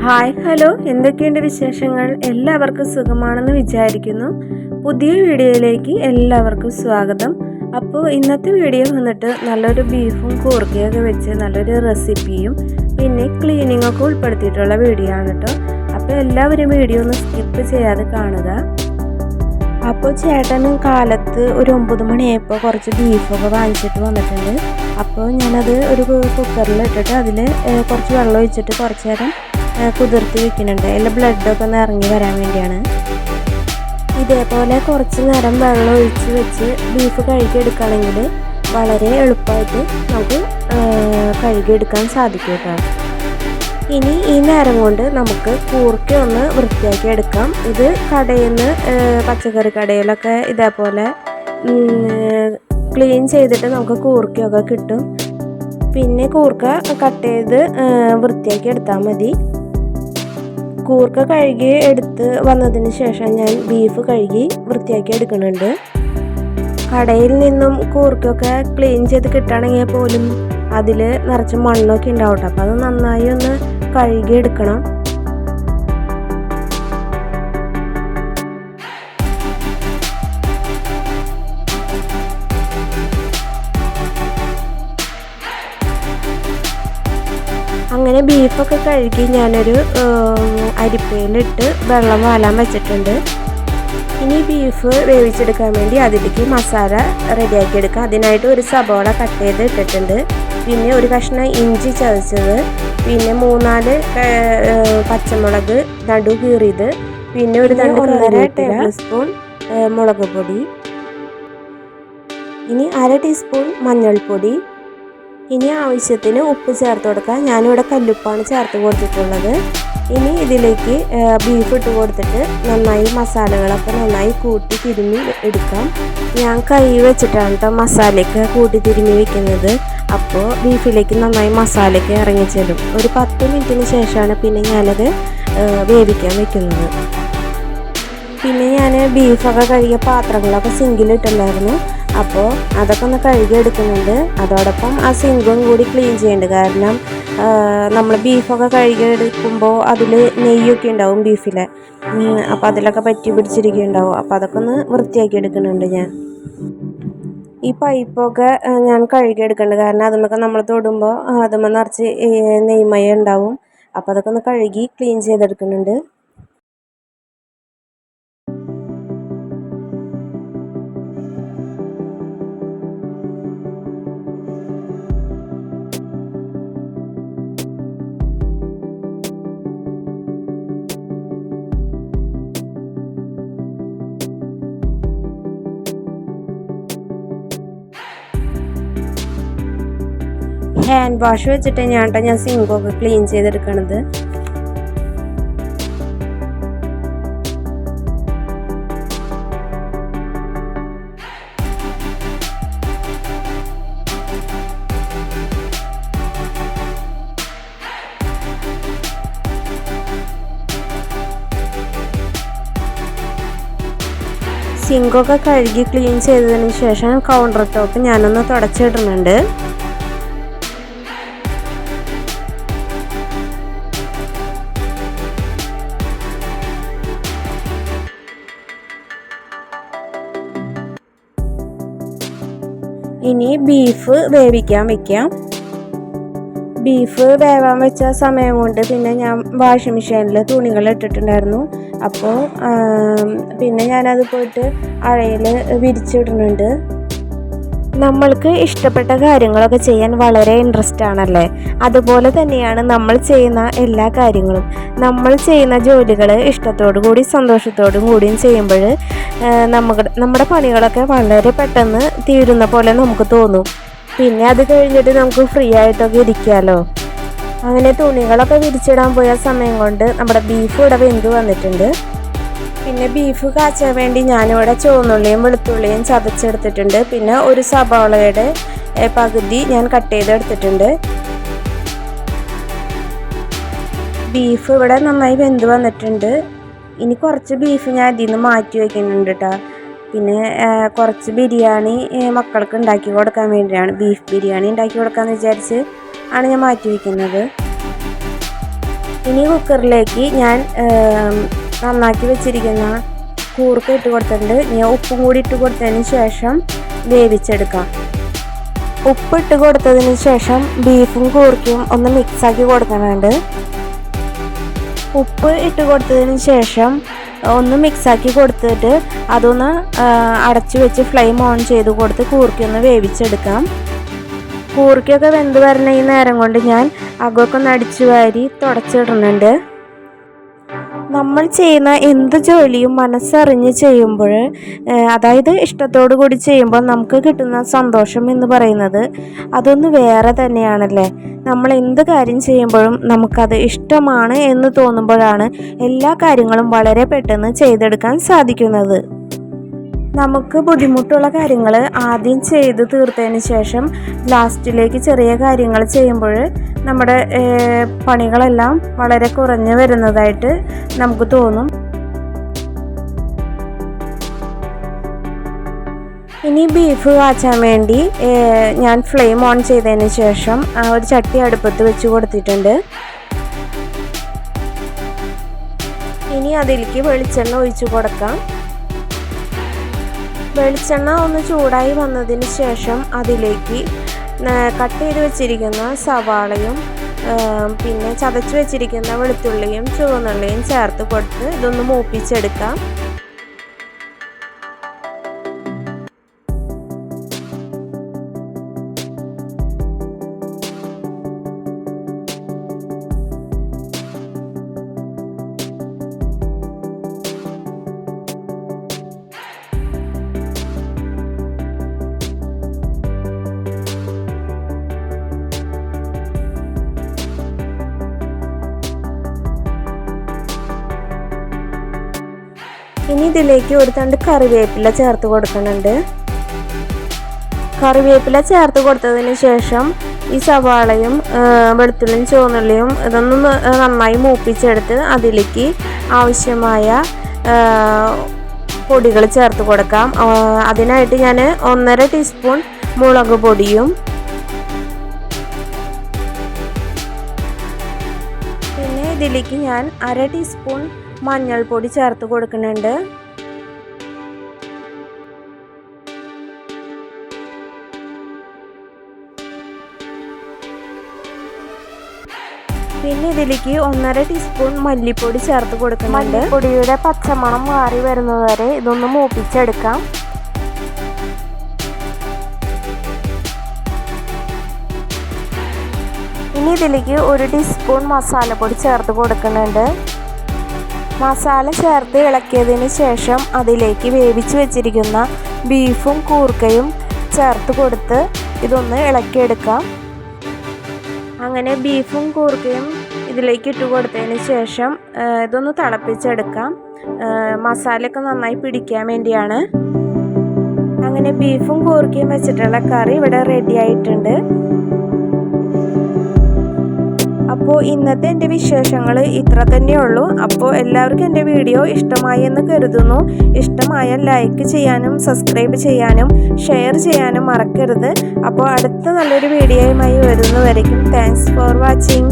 Hi hello, എന്തൊക്കെയുണ്ട് വിശേഷങ്ങൾ? എല്ലാവർക്കും സുഖമാണെന്ന് വിചാരിക്കുന്നു. പുതിയ വീഡിയോയിലേക്ക് എല്ലാവർക്കും സ്വാഗതം. അപ്പോൾ ഇന്നത്തെ വീഡിയോ വന്നിട്ട് നല്ലൊരു ബീഫും കൂർക്കയൊക്കെ വെച്ച് നല്ലൊരു റെസിപ്പിയും പിന്നെ ക്ലീനിങ്ങൊക്കെ ഉൾപ്പെടുത്തിയിട്ടുള്ള വീഡിയോ ആണ് കേട്ടോ. അപ്പോൾ എല്ലാവരും വീഡിയോ ഒന്ന് സ്കിപ്പ് ചെയ്യാതെ കാണുക. അപ്പോൾ ചേട്ടനും കാലത്ത് ഒരു 9 മണിയായപ്പോൾ കുറച്ച് ബീഫൊക്കെ വാങ്ങിച്ചിട്ട് വന്നിട്ടുണ്ട്. അപ്പോൾ ഞാനത് ഒരു കുക്കറിൽ ഇട്ടിട്ട് അതിൽ കുറച്ച് വെള്ളം ഒഴിച്ചിട്ട് കുറച്ച് നേരം കുതിർത്തി വെക്കുന്നുണ്ട്. അതിൽ ബ്ലഡൊക്കെ ഒന്ന് ഇറങ്ങി വരാൻ വേണ്ടിയാണ്. ഇതേപോലെ കുറച്ച് നേരം വെള്ളം ഒഴിച്ച് വെച്ച് ബീഫ് കഴുകിയെടുക്കുകയാണെങ്കിൽ വളരെ എളുപ്പമായിട്ട് നമുക്ക് കഴുകിയെടുക്കാൻ സാധിക്കും കേട്ടോ. ഇനി ഈ നേരം കൊണ്ട് നമുക്ക് കൂർക്ക ഒന്ന് വൃത്തിയാക്കി എടുക്കാം. ഇത് കടയിൽ നിന്ന് പച്ചക്കറി കടയിലൊക്കെ ഇതേപോലെ ക്ലീൻ ചെയ്തിട്ട് നമുക്ക് കൂർക്കയൊക്കെ കിട്ടും. പിന്നെ കൂർക്ക കട്ട് ചെയ്ത് വൃത്തിയാക്കി എടുത്താൽ മതി. കൂർക്ക കഴുകി എടുത്ത് വന്നതിന് ശേഷം ഞാൻ ബീഫ് കഴുകി വൃത്തിയാക്കി എടുക്കുന്നുണ്ട്. കടയിൽ നിന്നും കൂർക്കൊക്കെ ക്ലീൻ ചെയ്ത് കിട്ടുകയാണെങ്കിൽ പോലും അതിൽ നിറച്ച് മണ്ണൊക്കെ ഉണ്ടാവട്ടെ. അപ്പോൾ അത് നന്നായി ഒന്ന് കഴുകി എടുക്കണം. അങ്ങനെ ബീഫൊക്കെ കഴുകി ഞാനൊരു അരിപ്പയിലിട്ട് വെള്ളം വാലാൻ വെച്ചിട്ടുണ്ട്. ഇനി ബീഫ് വേവിച്ചെടുക്കാൻ വേണ്ടി അതിലേക്ക് മസാല റെഡിയാക്കി എടുക്കാം. അതിനായിട്ട് ഒരു സബോള കട്ട് ചെയ്ത് ഇട്ടിട്ടുണ്ട്. പിന്നെ ഒരു കഷ്ണം ഇഞ്ചി ചതച്ചത്, പിന്നെ 3-4 പച്ചമുളക് നടു കീറിയത്, പിന്നെ ഒരു 1.5 ടേബിൾ സ്പൂൺ മുളക് പൊടി, ഇനി 1/2 ടീസ്പൂൺ മഞ്ഞൾപ്പൊടി, ഇനി ആവശ്യത്തിന് ഉപ്പ് ചേർത്ത് കൊടുക്കാം. ഞാനിവിടെ കല്ലുപ്പാണ് ചേർത്ത് കൊടുത്തിട്ടുള്ളത്. ഇനി ഇതിലേക്ക് ബീഫ് ഇട്ട് കൊടുത്തിട്ട് നന്നായി മസാലകളൊക്കെ നന്നായി കൂട്ടി തിരുമ്മി എടുക്കാം. ഞാൻ കൈ വെച്ചിട്ടാണ് കേട്ടോ മസാലയൊക്കെ കൂട്ടി തിരുമ്മി വെക്കുന്നത്. അപ്പോൾ ബീഫിലേക്ക് നന്നായി മസാലയൊക്കെ ഇറങ്ങിച്ചെല്ലും. ഒരു 10 മിനിറ്റിന് ശേഷമാണ് പിന്നെ ഞാനത് വേവിക്കാൻ വെക്കുന്നത്. പിന്നെ ഞാൻ ബീഫൊക്കെ കഴുകിയ പാത്രങ്ങളൊക്കെ സിങ്കിലിട്ടുണ്ടായിരുന്നു. അപ്പോൾ അതൊക്കെ ഒന്ന് കഴുകിയെടുക്കുന്നുണ്ട്. അതോടൊപ്പം ആ സിങ്കും കൂടി ക്ലീൻ ചെയ്യുന്നുണ്ട്. കാരണം നമ്മൾ ബീഫൊക്കെ കഴുകിയെടുക്കുമ്പോൾ അതിൽ നെയ്യൊക്കെ ഉണ്ടാവും ബീഫിലെ. അപ്പോൾ അതിലൊക്കെ പറ്റി പിടിച്ചിരിക്കുന്നുണ്ടാവും. അപ്പോൾ അതൊക്കെ ഒന്ന് വൃത്തിയാക്കി എടുക്കുന്നുണ്ട് ഞാൻ. ഈ പൈപ്പൊക്കെ ഞാൻ കഴുകിയെടുക്കുന്നുണ്ട്. കാരണം അതുമൊക്കെ നമ്മൾ തൊടുമ്പോൾ അതുമ്മ നിറച്ച് നെയ്മയം ഉണ്ടാവും. അപ്പോൾ അതൊക്കെ ഒന്ന് കഴുകി ക്ലീൻ ചെയ്തെടുക്കുന്നുണ്ട്. ഹാൻഡ് വാഷ് വെച്ചിട്ട് ഞാൻ സിങ്കൊക്കെ ക്ലീൻ ചെയ്തെടുക്കണത്. സിങ്കൊക്കെ കഴുകി ക്ലീൻ ചെയ്തതിന് ശേഷം കൗണ്ടർ ടോപ്പ് ഞാനൊന്ന് തുടച്ചിടുന്നുണ്ട്. ഇനി ബീഫ് വേവിക്കാൻ വെക്കാം. ബീഫ് വേവാൻ വെച്ച സമയം കൊണ്ട് പിന്നെ ഞാൻ വാഷിംഗ് മെഷീനിൽ തുണികൾ ഇട്ടിട്ടുണ്ടായിരുന്നു. അപ്പോൾ പിന്നെ ഞാനത് പോയിട്ട് അഴയിൽ വിരിച്ചിടുന്നുണ്ട്. നമ്മൾക്ക് ഇഷ്ടപ്പെട്ട കാര്യങ്ങളൊക്കെ ചെയ്യാൻ വളരെ ഇൻട്രസ്റ്റ് ആണല്ലേ. അതുപോലെ തന്നെയാണ് നമ്മൾ ചെയ്യുന്ന എല്ലാ കാര്യങ്ങളും. നമ്മൾ ചെയ്യുന്ന ജോലികൾ ഇഷ്ടത്തോടു കൂടി സന്തോഷത്തോടും കൂടിയും ചെയ്യുമ്പോൾ നമ്മുടെ പണികളൊക്കെ വളരെ പെട്ടെന്ന് തീരുന്ന പോലെ നമുക്ക് തോന്നും. പിന്നെ അത് കഴിഞ്ഞിട്ട് നമുക്ക് ഫ്രീ ആയിട്ടൊക്കെ ഇരിക്കാമല്ലോ. അങ്ങനെ തുണികളൊക്കെ വിരിച്ചിടാൻ പോയ സമയം കൊണ്ട് നമ്മുടെ ബീഫ് ഇവിടെ വെന്ത് വന്നിട്ടുണ്ട്. പിന്നെ ബീഫ് കാച്ചാൻ വേണ്ടി ഞാനിവിടെ ചുവന്നുള്ളിയും വെളുത്തുള്ളിയും ചതച്ചെടുത്തിട്ടുണ്ട്. പിന്നെ ഒരു സവാളയുടെ പകുതി ഞാൻ കട്ട് ചെയ്തെടുത്തിട്ടുണ്ട്. ബീഫ് ഇവിടെ നന്നായി വെന്ത് വന്നിട്ടുണ്ട്. ഇനി കുറച്ച് ബീഫ് ഞാൻ ഇതിൽ നിന്ന് മാറ്റി വയ്ക്കുന്നുണ്ട് കേട്ടോ. പിന്നെ കുറച്ച് ബിരിയാണി മക്കൾക്ക് ഉണ്ടാക്കി കൊടുക്കാൻ വേണ്ടിയാണ്, ബീഫ് ബിരിയാണി ഉണ്ടാക്കി കൊടുക്കാമെന്ന് വിചാരിച്ച് ആണ് ഞാൻ മാറ്റി വയ്ക്കുന്നത്. ഇനി കുക്കറിലേക്ക് ഞാൻ നന്നാക്കി വെച്ചിരിക്കുന്ന കൂർക്ക ഇട്ട് കൊടുത്തിട്ടുണ്ട്. ഞാൻ ഉപ്പും കൂടി ഇട്ട് കൊടുത്തതിന് ശേഷം വേവിച്ചെടുക്കാം. ഉപ്പിട്ട് കൊടുത്തതിന് ശേഷം ബീഫും കൂർക്കയും ഒന്ന് മിക്സാക്കി കൊടുക്കുന്നുണ്ട്. ഉപ്പ് ഇട്ട് കൊടുത്തതിന് ശേഷം ഒന്ന് മിക്സാക്കി കൊടുത്തിട്ട് അതൊന്ന് അടച്ചു വെച്ച് ഫ്ലെയിം ഓൺ ചെയ്ത് കൊടുത്ത് കൂർക്കയൊന്ന് വേവിച്ചെടുക്കാം. കൂർക്കയൊക്കെ വെന്ത് വരുന്ന ഈ നേരം കൊണ്ട് ഞാൻ അകമൊക്കെ ഒന്ന് അടിച്ചു വാരി തുടച്ചിടുന്നുണ്ട്. നമ്മൾ ചെയ്യുന്ന എന്ത് ജോലിയും മനസ്സറിഞ്ഞ് ചെയ്യുമ്പോൾ, അതായത് ഇഷ്ടത്തോടു കൂടി ചെയ്യുമ്പോൾ നമുക്ക് കിട്ടുന്ന സന്തോഷം എന്ന് പറയുന്നത് അതൊന്ന് വേറെ തന്നെയാണല്ലേ. നമ്മൾ എന്ത് കാര്യം ചെയ്യുമ്പോഴും നമുക്കത് ഇഷ്ടമാണ് എന്ന് തോന്നുമ്പോഴാണ് എല്ലാ കാര്യങ്ങളും വളരെ പെട്ടെന്ന് ചെയ്തെടുക്കാൻ സാധിക്കുന്നത്. നമുക്ക് ബുദ്ധിമുട്ടുള്ള കാര്യങ്ങൾ ആദ്യം ചെയ്ത് തീർത്തതിന് ശേഷം ലാസ്റ്റിലേക്ക് ചെറിയ കാര്യങ്ങൾ ചെയ്യുമ്പോൾ നമ്മുടെ പണികളെല്ലാം വളരെ കുറഞ്ഞു വരുന്നതായിട്ട് നമുക്ക് തോന്നും. ഇനി ബീഫ് കാച്ചാൻ വേണ്ടി ഞാൻ ഫ്ലെയിം ഓൺ ചെയ്തതിന് ശേഷം ഒരു ചട്ടി അടുപ്പത്ത് വെച്ച് കൊടുത്തിട്ടുണ്ട്. ഇനി അതിലേക്ക് വെളിച്ചെണ്ണ ഒഴിച്ചു കൊടുക്കാം. വെളിച്ചെണ്ണ ഒന്ന് ചൂടായി വന്നതിന് ശേഷം അതിലേക്ക് കട്ട് ചെയ്ത് വെച്ചിരിക്കുന്ന സവാളയും പിന്നെ ചതച്ച് വെച്ചിരിക്കുന്ന വെളുത്തുള്ളിയും ചുവന്നുള്ളിയും ചേർത്ത് കൊടുത്ത് ഇതൊന്ന് മൂപ്പിച്ചെടുക്കാം. ഇനി ഇതിലേക്ക് ഒരു തണ്ട് കറിവേപ്പില ചേർത്ത് കൊടുക്കുന്നുണ്ട്. കറിവേപ്പില ചേർത്ത് കൊടുത്തതിന് ശേഷം ഈ സവാളയും വെളുത്തുള്ളിയും ചുവന്നുള്ളിയും ഇതൊന്നും നന്നായി മൂപ്പിച്ചെടുത്ത് അതിലേക്ക് ആവശ്യമായ പൊടികൾ ചേർത്ത് കൊടുക്കാം. അതിനായിട്ട് ഞാൻ 1.5 ടീസ്പൂൺ മുളക് പൊടിയും പിന്നെ ഇതിലേക്ക് ഞാൻ 1/2 ടീസ്പൂൺ മഞ്ഞൾപ്പൊടി ചേർത്ത് കൊടുക്കുന്നുണ്ട്. പിന്നെ ഇതിലേക്ക് 1.5 ടീസ്പൂൺ മല്ലിപ്പൊടി ചേർത്ത് കൊടുക്കുന്നുണ്ട്. മല്ലിപ്പൊടിയുടെ പച്ചമണം മാറി വരുന്നത് വരെ ഇതൊന്ന് മൂപ്പിച്ചെടുക്കാം. ഇനി ഇതിലേക്ക് 1 ടീസ്പൂൺ മസാലപ്പൊടി ചേർത്ത് കൊടുക്കുന്നുണ്ട്. മസാല ചേർത്ത് ഇളക്കിയതിന് ശേഷം അതിലേക്ക് വേവിച്ച് വെച്ചിരിക്കുന്ന ബീഫും കൂർക്കയും ചേർത്ത് കൊടുത്ത് ഇതൊന്ന് ഇളക്കിയെടുക്കാം. അങ്ങനെ ബീഫും കൂർക്കയും ഇതിലേക്ക് ഇട്ട് കൊടുത്തതിന് ശേഷം ഇതൊന്ന് തിളപ്പിച്ചെടുക്കാം. മസാലയൊക്കെ നന്നായി പിടിക്കാൻ വേണ്ടിയാണ്. അങ്ങനെ ബീഫും കൂർക്കയും വെച്ചിട്ടുള്ള കറി ഇവിടെ റെഡി ആയിട്ടുണ്ട്. അപ്പോൾ ഇന്നത്തെ എൻ്റെ വിശേഷങ്ങൾ ഇത്ര തന്നെയുള്ളൂ. അപ്പോൾ എല്ലാവർക്കും എൻ്റെ വീഡിയോ ഇഷ്ടമായി എന്ന് കരുതുന്നു. ഇഷ്ടമായാൽ ലൈക്ക് ചെയ്യാനും സബ്സ്ക്രൈബ് ചെയ്യാനും ഷെയർ ചെയ്യാനും മറക്കരുത്. അപ്പോൾ അടുത്ത നല്ലൊരു വീഡിയോയുമായി വരുന്നവരേക്കും താങ്ക്സ് ഫോർ വാച്ചിങ്.